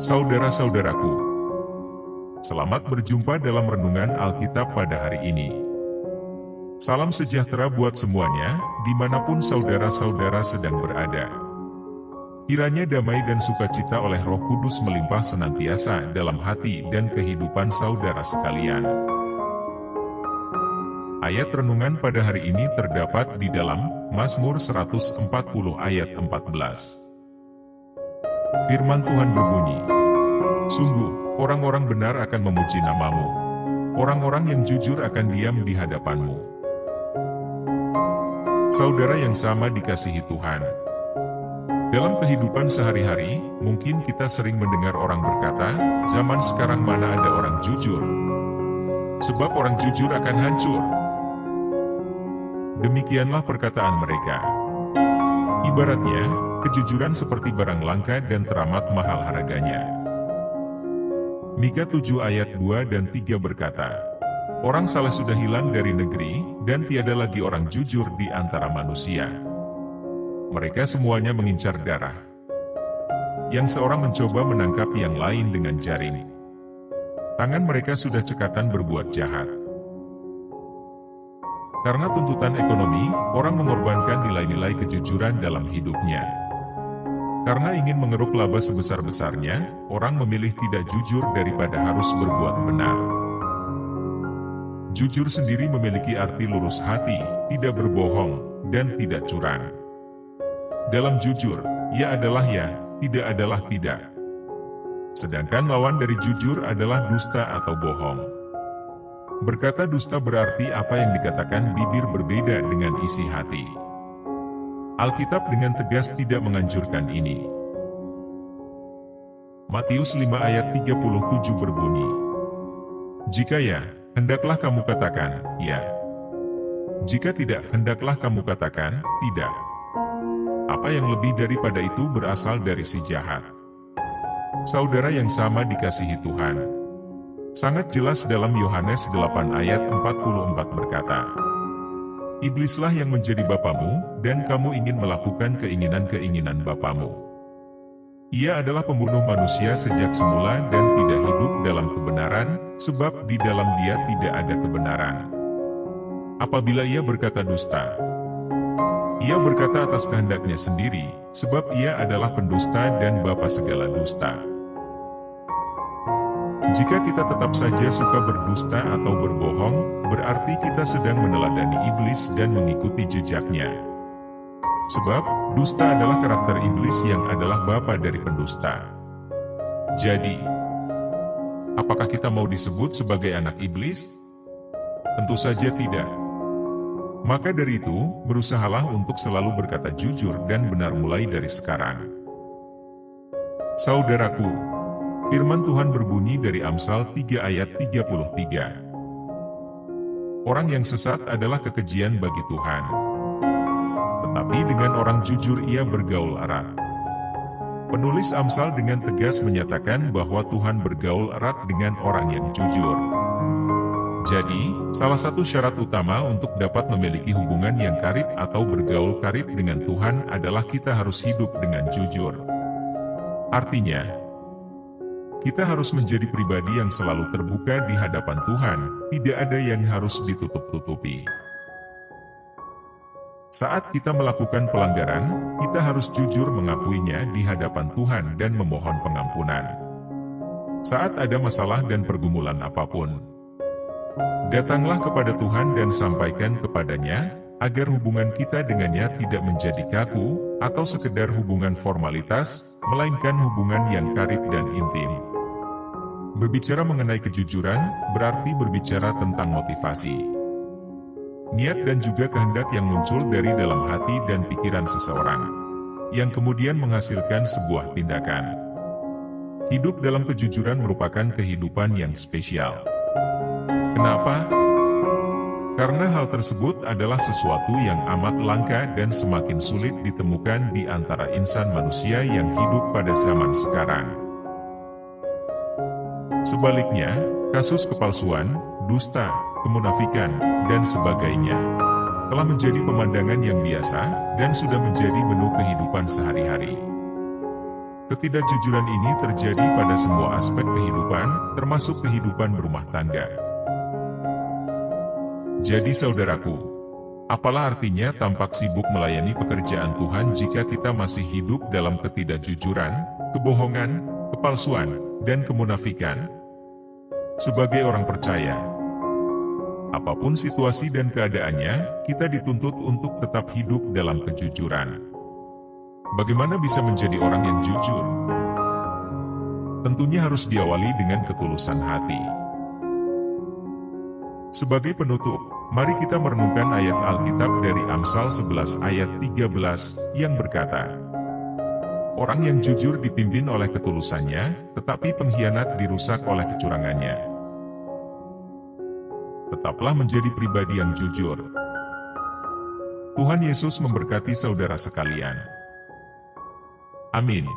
Saudara-saudaraku, selamat berjumpa dalam renungan Alkitab pada hari ini. Salam sejahtera buat semuanya, dimanapun saudara-saudara sedang berada. Kiranya damai dan sukacita oleh Roh Kudus melimpah senantiasa dalam hati dan kehidupan saudara sekalian. Ayat renungan pada hari ini terdapat di dalam Mazmur 140 ayat 14. Firman Tuhan berbunyi, "Sungguh, orang-orang benar akan memuji namamu. Orang-orang yang jujur akan diam di hadapanmu." Saudara yang sama dikasihi Tuhan. Dalam kehidupan sehari-hari, mungkin kita sering mendengar orang berkata, "Zaman sekarang mana ada orang jujur? Sebab orang jujur akan hancur." Demikianlah perkataan mereka. Ibaratnya, kejujuran seperti barang langka dan teramat mahal harganya. Mika 7 ayat 2 dan 3 berkata, "Orang salah sudah hilang dari negeri, dan tiada lagi orang jujur di antara manusia. Mereka semuanya mengincar darah. Yang seorang mencoba menangkap yang lain dengan jaring. Tangan mereka sudah cekatan berbuat jahat." Karena tuntutan ekonomi, orang mengorbankan nilai-nilai kejujuran dalam hidupnya. Karena ingin mengeruk laba sebesar-besarnya, orang memilih tidak jujur daripada harus berbuat benar. Jujur sendiri memiliki arti lurus hati, tidak berbohong, dan tidak curang. Dalam jujur, ya adalah ya, tidak adalah tidak. Sedangkan lawan dari jujur adalah dusta atau bohong. Berkata dusta berarti apa yang dikatakan bibir berbeda dengan isi hati. Alkitab dengan tegas tidak menganjurkan ini. Matius 5 ayat 37 berbunyi, "Jika ya, hendaklah kamu katakan, ya. Jika tidak, hendaklah kamu katakan, tidak. Apa yang lebih daripada itu berasal dari si jahat." Saudara yang sama dikasihi Tuhan. Sangat jelas dalam Yohanes 8 ayat 44 berkata, "Iblislah yang menjadi bapamu, dan kamu ingin melakukan keinginan-keinginan bapamu. Ia adalah pembunuh manusia sejak semula dan tidak hidup dalam kebenaran, sebab di dalam dia tidak ada kebenaran. Apabila ia berkata dusta, ia berkata atas kehendaknya sendiri, sebab ia adalah pendusta dan bapa segala dusta." Jika kita tetap saja suka berdusta atau berbohong, berarti kita sedang meneladani iblis dan mengikuti jejaknya. Sebab, dusta adalah karakter iblis yang adalah bapa dari pendusta. Jadi, apakah kita mau disebut sebagai anak iblis? Tentu saja tidak. Maka dari itu, berusahalah untuk selalu berkata jujur dan benar mulai dari sekarang. Saudaraku, firman Tuhan berbunyi dari Amsal 3 ayat 33. "Orang yang sesat adalah kekejian bagi Tuhan. Tetapi dengan orang jujur ia bergaul erat." Penulis Amsal dengan tegas menyatakan bahwa Tuhan bergaul erat dengan orang yang jujur. Jadi, salah satu syarat utama untuk dapat memiliki hubungan yang karib atau bergaul karib dengan Tuhan adalah kita harus hidup dengan jujur. Artinya, kita harus menjadi pribadi yang selalu terbuka di hadapan Tuhan, tidak ada yang harus ditutup-tutupi. Saat kita melakukan pelanggaran, kita harus jujur mengakuinya di hadapan Tuhan dan memohon pengampunan. Saat ada masalah dan pergumulan apapun, datanglah kepada Tuhan dan sampaikan kepadanya, agar hubungan kita dengannya tidak menjadi kaku, atau sekedar hubungan formalitas, melainkan hubungan yang karib dan intim. Berbicara mengenai kejujuran, berarti berbicara tentang motivasi, niat dan juga kehendak yang muncul dari dalam hati dan pikiran seseorang, yang kemudian menghasilkan sebuah tindakan. Hidup dalam kejujuran merupakan kehidupan yang spesial. Kenapa? Karena hal tersebut adalah sesuatu yang amat langka dan semakin sulit ditemukan di antara insan manusia yang hidup pada zaman sekarang. Sebaliknya, kasus kepalsuan, dusta, kemunafikan, dan sebagainya telah menjadi pemandangan yang biasa dan sudah menjadi menu kehidupan sehari-hari. Ketidakjujuran ini terjadi pada semua aspek kehidupan, termasuk kehidupan berumah tangga. Jadi saudaraku, apalah artinya tampak sibuk melayani pekerjaan Tuhan jika kita masih hidup dalam ketidakjujuran, kebohongan, kepalsuan, dan kemunafikan? Sebagai orang percaya, apapun situasi dan keadaannya, kita dituntut untuk tetap hidup dalam kejujuran. Bagaimana bisa menjadi orang yang jujur? Tentunya harus diawali dengan ketulusan hati. Sebagai penutup, mari kita merenungkan ayat Alkitab dari Amsal 11 ayat 13 yang berkata, "Orang yang jujur dipimpin oleh ketulusannya, tetapi pengkhianat dirusak oleh kecurangannya." Tetaplah menjadi pribadi yang jujur. Tuhan Yesus memberkati saudara sekalian. Amin.